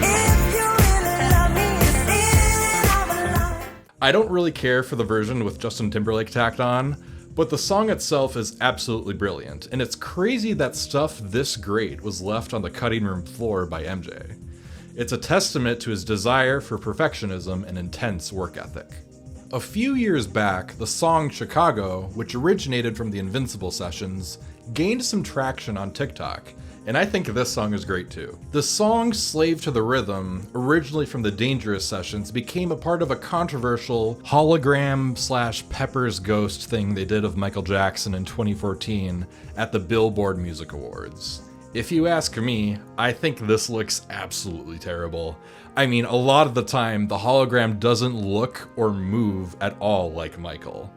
if you really love me, in our life. I don't really care for the version with Justin Timberlake tacked on, but the song itself is absolutely brilliant, and it's crazy that stuff this great was left on the cutting room floor by MJ. It's a testament to his desire for perfectionism and intense work ethic. A few years back, the song Chicago, which originated from the Invincible sessions, gained some traction on TikTok, and I think this song is great too. The song Slave to the Rhythm, originally from the Dangerous sessions, became a part of a controversial hologram/Pepper's Ghost thing they did of Michael Jackson in 2014 at the Billboard Music Awards. If you ask me, I think this looks absolutely terrible. I mean, a lot of the time, the hologram doesn't look or move at all like Michael.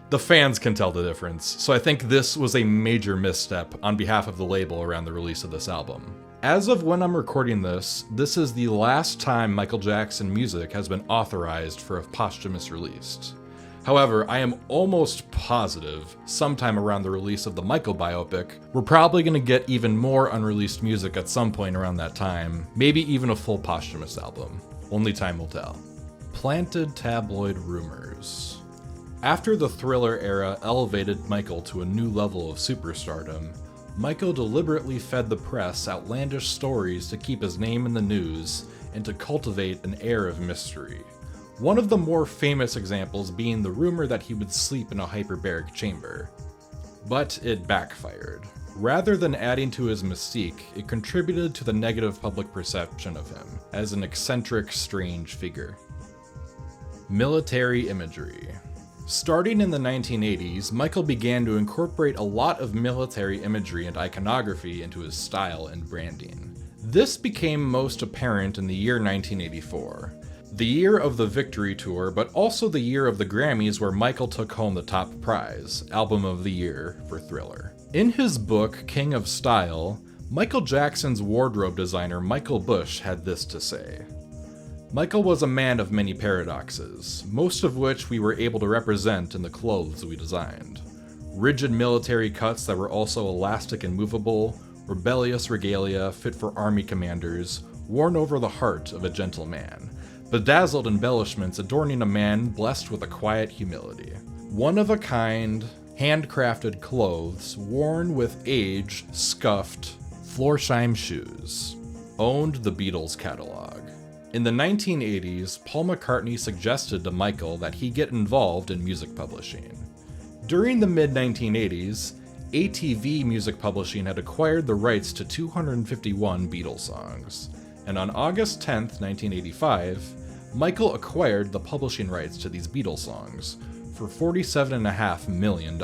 The fans can tell the difference, so I think this was a major misstep on behalf of the label around the release of this album. As of when I'm recording this is the last time Michael Jackson music has been authorized for a posthumous release. However, I am almost positive sometime around the release of the Michael biopic, we're probably going to get even more unreleased music at some point around that time, maybe even a full posthumous album. Only time will tell. Planted tabloid rumors. After the Thriller era elevated Michael to a new level of superstardom, Michael deliberately fed the press outlandish stories to keep his name in the news and to cultivate an air of mystery. One of the more famous examples being the rumor that he would sleep in a hyperbaric chamber. But it backfired. Rather than adding to his mystique, it contributed to the negative public perception of him as an eccentric, strange figure. Military imagery. Starting in the 1980s, Michael began to incorporate a lot of military imagery and iconography into his style and branding. This became most apparent in the year 1984. The year of the Victory Tour, but also the year of the Grammys where Michael took home the top prize, Album of the Year, for Thriller. In his book, King of Style, Michael Jackson's wardrobe designer Michael Bush had this to say. Michael was a man of many paradoxes, most of which we were able to represent in the clothes we designed. Rigid military cuts that were also elastic and movable, rebellious regalia fit for army commanders, worn over the heart of a gentle man. Bedazzled embellishments adorning a man blessed with a quiet humility. One-of-a-kind, handcrafted clothes worn with age, scuffed, Florsheim shoes. Owned the Beatles catalog. In the 1980s, Paul McCartney suggested to Michael that he get involved in music publishing. During the mid-1980s, ATV Music Publishing had acquired the rights to 251 Beatles songs. And on August 10th, 1985, Michael acquired the publishing rights to these Beatles songs for $47.5 million.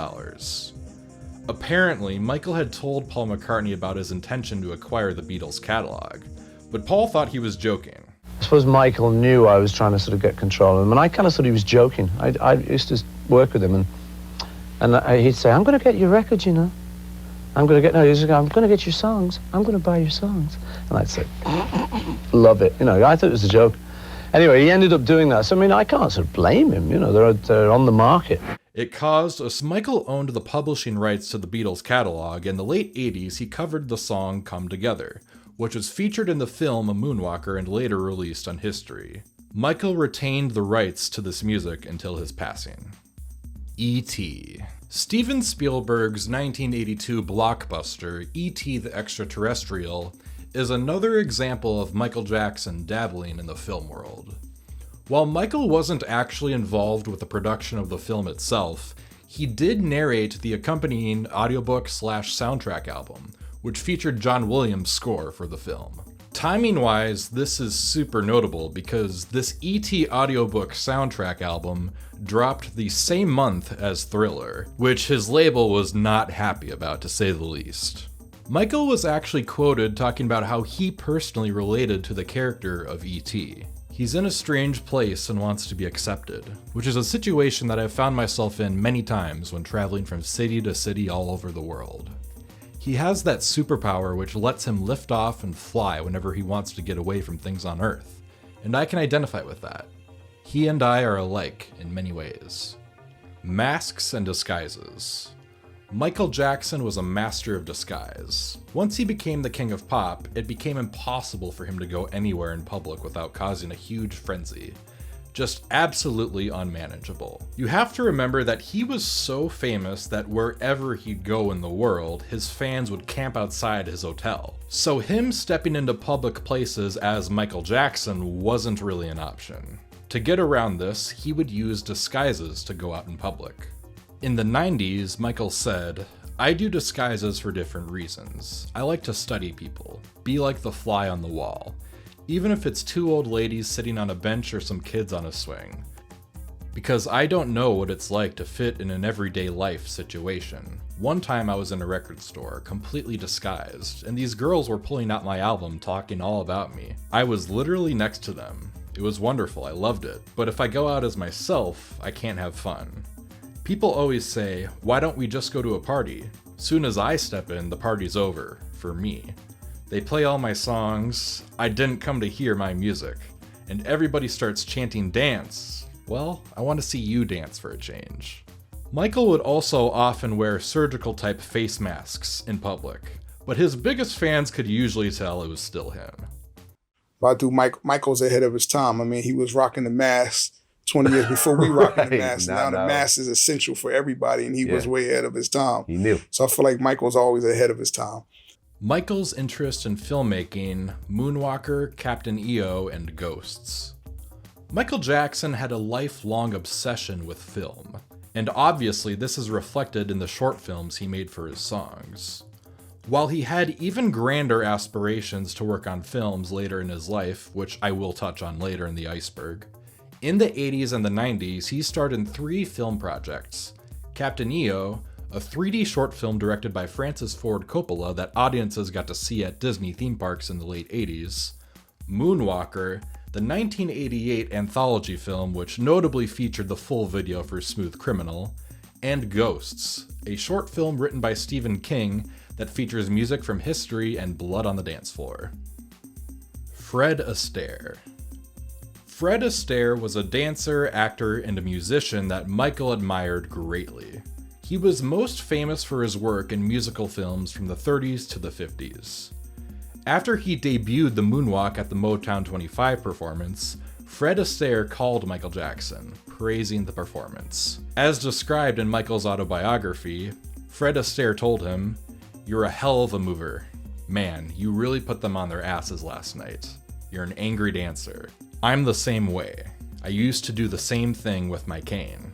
Apparently, Michael had told Paul McCartney about his intention to acquire the Beatles catalog, but Paul thought he was joking. I suppose Michael knew I was trying to sort of get control of him, and I kind of thought he was joking. I used to work with him, and he'd say, I'm going to get your record, you know. I'm going to get your songs. I'm going to buy your songs. And I'd say, love it. You know, I thought it was a joke. Anyway, he ended up doing that. So, I mean, I can't sort of blame him. You know, they're on the market. It caused us. Michael owned the publishing rights to the Beatles catalog. In the late 80s, he covered the song Come Together, which was featured in the film Moonwalker and later released on History. Michael retained the rights to this music until his passing. E.T. Steven Spielberg's 1982 blockbuster, E.T. the Extraterrestrial, is another example of Michael Jackson dabbling in the film world. While Michael wasn't actually involved with the production of the film itself, he did narrate the accompanying audiobook/soundtrack album, which featured John Williams' score for the film. Timing-wise, this is super notable because this E.T. audiobook soundtrack album dropped the same month as Thriller, which his label was not happy about, to say the least. Michael was actually quoted talking about how he personally related to the character of E.T. He's in a strange place and wants to be accepted, which is a situation that I've found myself in many times when traveling from city to city all over the world. He has that superpower which lets him lift off and fly whenever he wants to get away from things on Earth, and I can identify with that. He and I are alike in many ways. Masks and disguises. Michael Jackson was a master of disguise. Once he became the king of pop, it became impossible for him to go anywhere in public without causing a huge frenzy. Just absolutely unmanageable. You have to remember that he was so famous that wherever he'd go in the world, his fans would camp outside his hotel. So him stepping into public places as Michael Jackson wasn't really an option. To get around this, he would use disguises to go out in public. In the 90s, Michael said, "I do disguises for different reasons. I like to study people, be like the fly on the wall. Even if it's two old ladies sitting on a bench or some kids on a swing. Because I don't know what it's like to fit in an everyday life situation. One time I was in a record store, completely disguised, and these girls were pulling out my album talking all about me. I was literally next to them. It was wonderful, I loved it. But if I go out as myself, I can't have fun. People always say, why don't we just go to a party? Soon as I step in, the party's over, for me. They play all my songs, I didn't come to hear my music, and everybody starts chanting dance. Well, I want to see you dance for a change." Michael would also often wear surgical type face masks in public, but his biggest fans could usually tell it was still him. Michael's ahead of his time. I mean, he was rocking the mask 20 years before we rocking the mask. Now the mask is essential for everybody, and he was way ahead of his time. He knew. So I feel like Michael's always ahead of his time. Michael's interest in filmmaking, Moonwalker, Captain EO, and Ghosts. Michael Jackson had a lifelong obsession with film, and obviously this is reflected in the short films he made for his songs. While he had even grander aspirations to work on films later in his life, which I will touch on later in the Iceberg, in the 80s and the 90s he starred in 3 film projects: Captain EO, a 3D short film directed by Francis Ford Coppola that audiences got to see at Disney theme parks in the late 80s, Moonwalker, the 1988 anthology film which notably featured the full video for Smooth Criminal, and Ghosts, a short film written by Stephen King that features music from History and Blood on the Dance Floor. Fred Astaire. Fred Astaire was a dancer, actor, and a musician that Michael admired greatly. He was most famous for his work in musical films from the 30s to the 50s. After he debuted the moonwalk at the Motown 25 performance, Fred Astaire called Michael Jackson, praising the performance. As described in Michael's autobiography, Fred Astaire told him, "You're a hell of a mover. Man, you really put them on their asses last night. You're an angry dancer. I'm the same way. I used to do the same thing with my cane."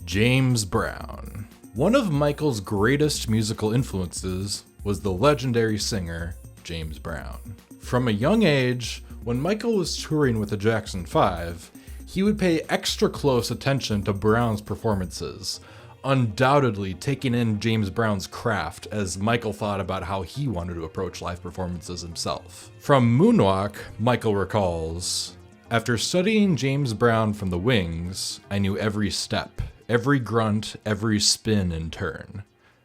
James Brown. One of Michael's greatest musical influences was the legendary singer James Brown. From a young age, when Michael was touring with the Jackson 5, he would pay extra close attention to Brown's performances, undoubtedly taking in James Brown's craft as Michael thought about how he wanted to approach live performances himself. From Moonwalk, Michael recalls, "After studying James Brown from the wings, I knew every step, every grunt, every spin and turn.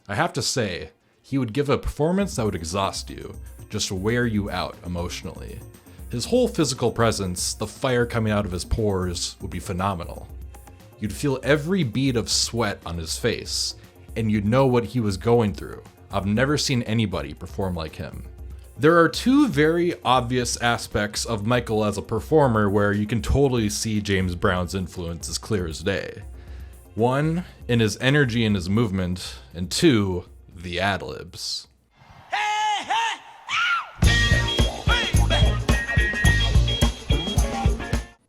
I have to say, he would give a performance that would exhaust you, just wear you out emotionally. His whole physical presence, the fire coming out of his pores, would be phenomenal. You'd feel every bead of sweat on his face, and you'd know what he was going through. I've never seen anybody perform like him. There are two very obvious aspects of Michael as a performer where you can totally see James Brown's influence as clear as day. One, in his energy and his movement, and two, the ad-libs.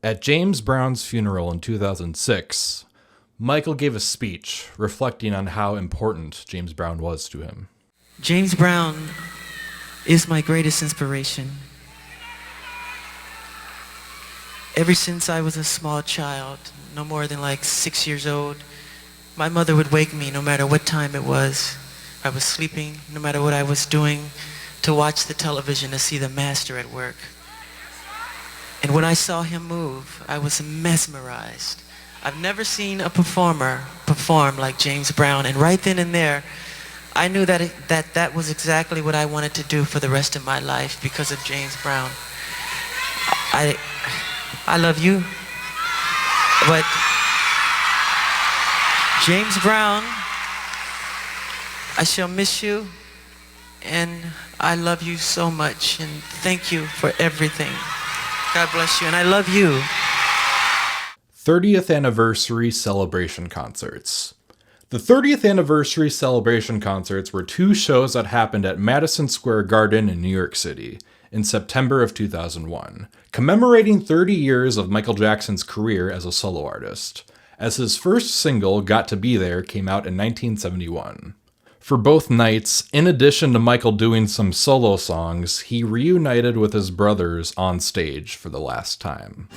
At James Brown's funeral in 2006, Michael gave a speech reflecting on how important James Brown was to him. James Brown is my greatest inspiration. Ever since I was a small child, no more than like 6 years old, my mother would wake me no matter what time it was. I was sleeping, no matter what I was doing, to watch the television to see the master at work. And when I saw him move, I was mesmerized. I've never seen a performer perform like James Brown, and right then and there, I knew that was exactly what I wanted to do for the rest of my life because of James Brown. I love you, but James Brown, I shall miss you, and I love you so much, and thank you for everything. God bless you, and I love you. 30th Anniversary Celebration Concerts. The 30th Anniversary Celebration Concerts were two shows that happened at Madison Square Garden in New York City in September of 2001, commemorating 30 years of Michael Jackson's career as a solo artist, as his first single, Got to Be There, came out in 1971. For both nights, in addition to Michael doing some solo songs, he reunited with his brothers on stage for the last time.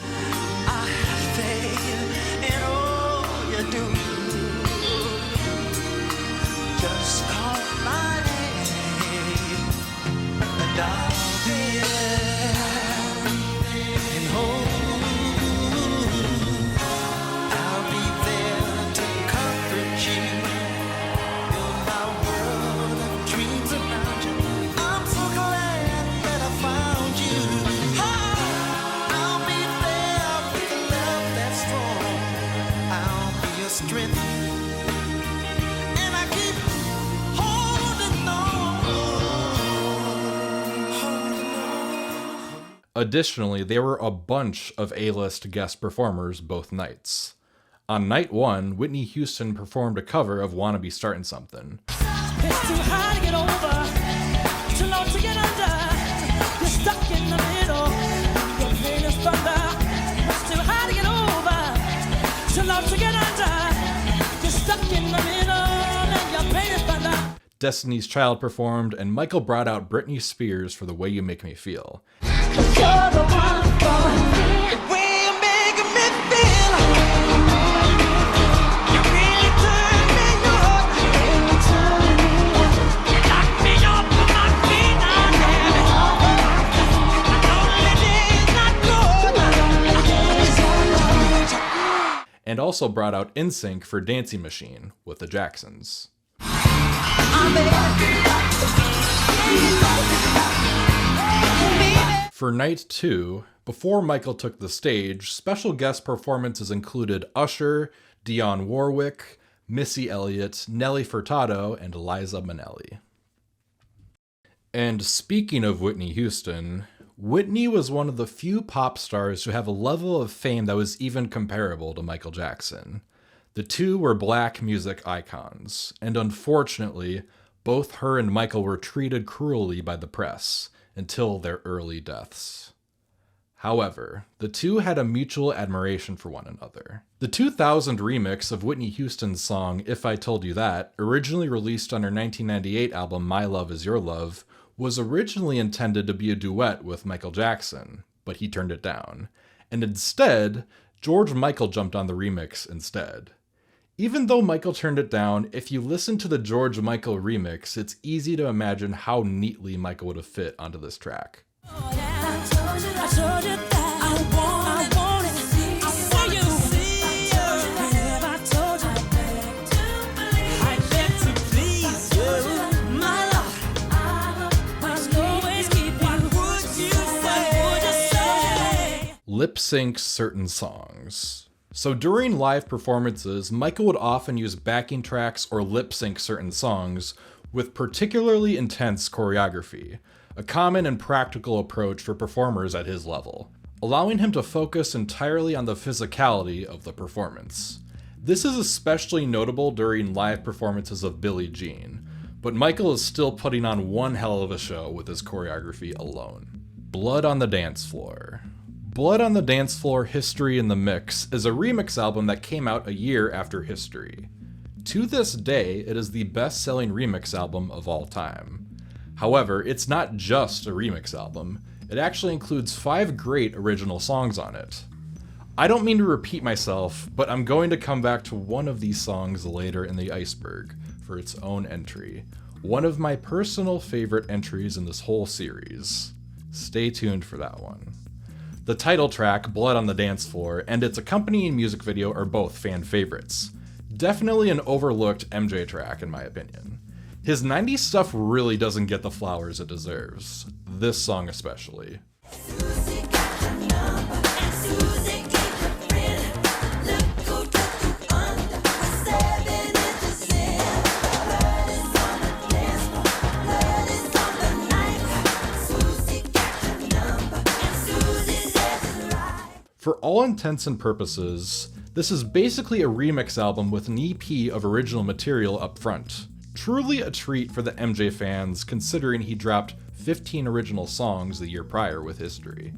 Additionally, there were a bunch of A-list guest performers both nights. On night one, Whitney Houston performed a cover of Wanna Be Startin' Something. It's too high to get over, too low to get under. You're stuck in the middle, your pain is thunder. It's too high to get over, too low to get under. You're stuck in the middle, and your pain is thunder. Destiny's Child performed, and Michael brought out Britney Spears for The Way You Make Me Feel. You're the one for me. The way you make me feel. You really turn me on. You turn me on. You knock me off of my feet now, baby. Lonely days not good. And also brought out NSYNC for Dancing Machine with the Jacksons. For night two, before Michael took the stage, special guest performances included Usher, Dionne Warwick, Missy Elliott, Nelly Furtado, and Liza Minnelli. And speaking of Whitney Houston, Whitney was one of the few pop stars who have a level of fame that was even comparable to Michael Jackson. The two were black music icons, and unfortunately, both her and Michael were treated cruelly by the press until their early deaths. However, the two had a mutual admiration for one another. The 2000 remix of Whitney Houston's song If I Told You That, originally released on her 1998 album My Love Is Your Love, was originally intended to be a duet with Michael Jackson, but he turned it down. And instead, George Michael jumped on the remix instead. Even though Michael turned it down, if you listen to the George Michael remix, it's easy to imagine how neatly Michael would have fit onto this track. I told you that I want it. I see you. Have I told you? I beg to please you. My love, must always keep you. What would you say? Lip sync certain songs. So during live performances, Michael would often use backing tracks or lip sync certain songs with particularly intense choreography. a common and practical approach for performers at his level, allowing him to focus entirely on the physicality of the performance. This is especially notable during live performances of Billie Jean, but Michael is still putting on one hell of a show with his choreography alone. Blood on the Dance Floor. Blood on the Dance Floor: History in the Mix is a remix album that came out a year after History. To this day, it is the best-selling remix album of all time. However, it's not just a remix album, it actually includes 5 great original songs on it. I don't mean to repeat myself, but I'm going to come back to one of these songs later in the Iceberg for its own entry, one of my personal favorite entries in this whole series. Stay tuned for that one. The title track, Blood on the Dance Floor, and its accompanying music video are both fan favorites. Definitely an overlooked MJ track in my opinion. His 90s stuff really doesn't get the flowers it deserves. This song especially. For all intents and purposes, this is basically a remix album with an EP of original material up front. Truly a treat for the MJ fans, considering he dropped 15 original songs the year prior with History.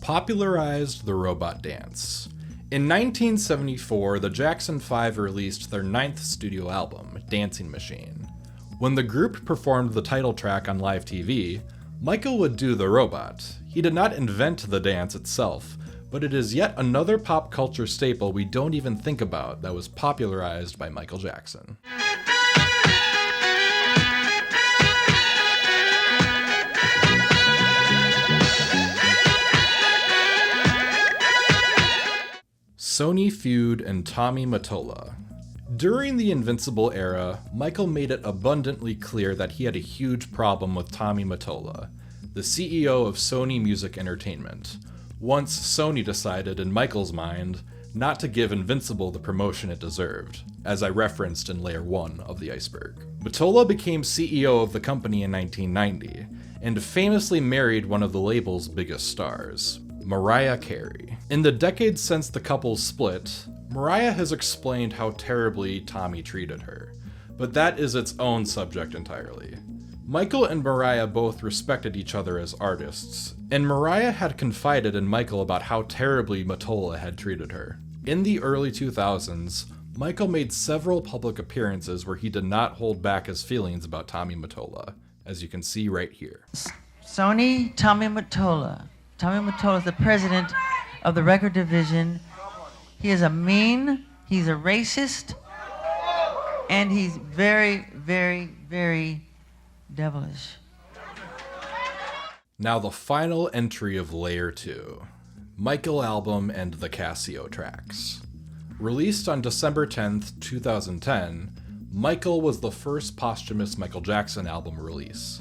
Popularized the robot dance. In 1974, the Jackson 5 released their 9th studio album, Dancing Machine. When the group performed the title track on live TV, Michael would do the robot. He did not invent the dance itself, but it is yet another pop culture staple we don't even think about that was popularized by Michael Jackson. Sony feud and Tommy Mottola. During the Invincible era, Michael made it abundantly clear that he had a huge problem with Tommy Mottola, the CEO of Sony Music Entertainment, once Sony decided, in Michael's mind, not to give Invincible the promotion it deserved, as I referenced in Layer 1 of the Iceberg. Mottola became CEO of the company in 1990, and famously married one of the label's biggest stars, Mariah Carey. In the decades since the couple's split, Mariah has explained how terribly Tommy treated her, but that is its own subject entirely. Michael and Mariah both respected each other as artists, and Mariah had confided in Michael about how terribly Mottola had treated her. In the early 2000s, Michael made several public appearances where he did not hold back his feelings about Tommy Mottola, as you can see right here. Sony, Tommy Mottola. Tommy Mottola is the president of the record division. He is a mean, he's a racist, and he's very, very, very devilish. Now the final entry of Layer 2, Michael album and the Cascio tracks. Released on December 10th, 2010, Michael was the first posthumous Michael Jackson album release.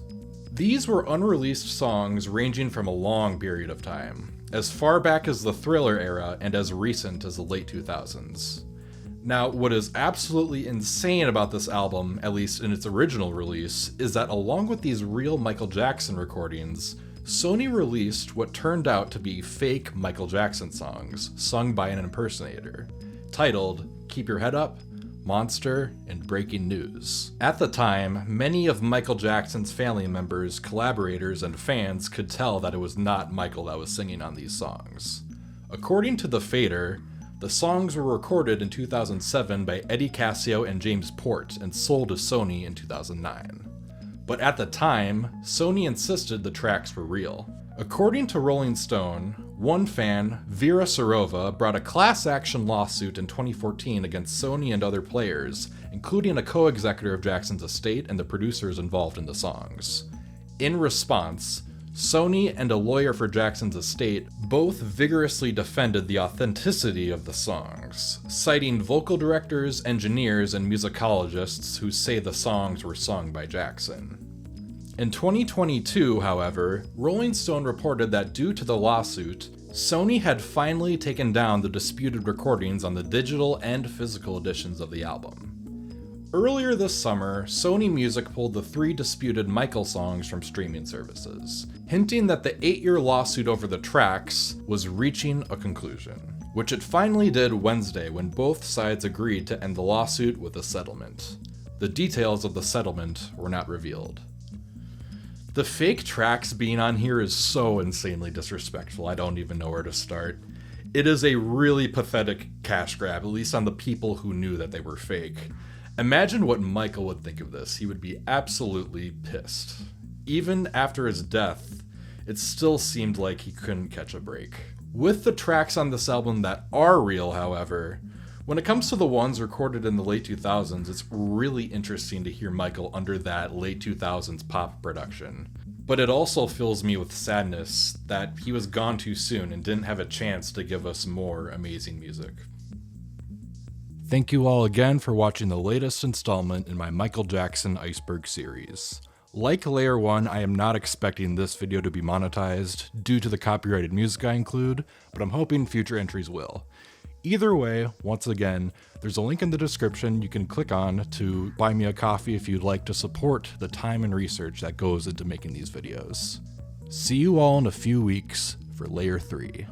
These were unreleased songs ranging from a long period of time, as far back as the Thriller era and as recent as the late 2000s. Now, what is absolutely insane about this album, at least in its original release, is that along with these real Michael Jackson recordings, Sony released what turned out to be fake Michael Jackson songs, sung by an impersonator, titled Keep Your Head Up, Monster, and Breaking News. At the time, many of Michael Jackson's family members, collaborators, and fans could tell that it was not Michael that was singing on these songs. According to The Fader, the songs were recorded in 2007 by Eddie Cascio and James Port and sold to Sony in 2009. But at the time, Sony insisted the tracks were real. According to Rolling Stone, one fan, Vera Serova, brought a class action lawsuit in 2014 against Sony and other players, including a co-executor of Jackson's estate and the producers involved in the songs. In response, Sony and a lawyer for Jackson's estate both vigorously defended the authenticity of the songs, citing vocal directors, engineers, and musicologists who say the songs were sung by Jackson. In 2022, however, Rolling Stone reported that due to the lawsuit, Sony had finally taken down the disputed recordings on the digital and physical editions of the album. Earlier this summer, Sony Music pulled the 3 disputed Michael songs from streaming services, hinting that the 8-year lawsuit over the tracks was reaching a conclusion, which it finally did Wednesday when both sides agreed to end the lawsuit with a settlement. The details of the settlement were not revealed. The fake tracks being on here is so insanely disrespectful, I don't even know where to start. It is a really pathetic cash grab, at least on the people who knew that they were fake. Imagine what Michael would think of this. He would be absolutely pissed. Even after his death, it still seemed like he couldn't catch a break. With the tracks on this album that are real, however, when it comes to the ones recorded in the late 2000s, it's really interesting to hear Michael under that late 2000s pop production. But it also fills me with sadness that he was gone too soon and didn't have a chance to give us more amazing music. Thank you all again for watching the latest installment in my Michael Jackson Iceberg series. Like Layer 1, I am not expecting this video to be monetized due to the copyrighted music I include, but I'm hoping future entries will. Either way, once again, there's a link in the description you can click on to buy me a coffee if you'd like to support the time and research that goes into making these videos. See you all in a few weeks for Layer 3.